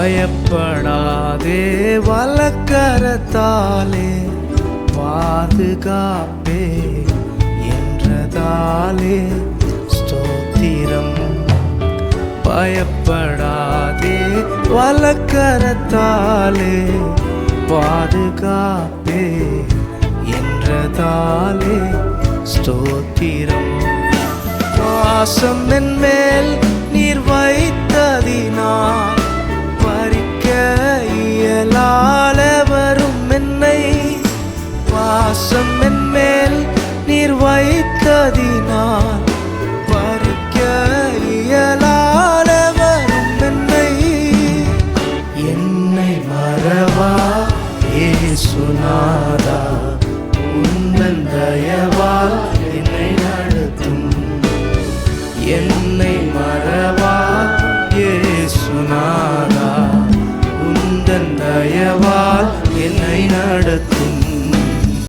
பயப்படாதே வலக்கரத்தாலே பாதுகாப்பே என்றதாலே ஸ்தோத்திரம். பயப்படாதே வலக்கரத்தாலே பாதுகாப்பே என்றதாலே ஸ்தோத்திரம். வாசம் என் மேல் நீர் வைத்ததினால் பறிக்க இயலாத வரும் என்னை. வாசம் என் மேல் நீர் வைத்ததினால் பறிக்க இயலாத வரும் என்னை. என்னை மறவா இயேசுநாதா, உந்தன் தயவால் என்னை நடத்தும். என்னை மறவா இயேசுநாதா, உந்தன் தயவால் என்னை நடத்தும்.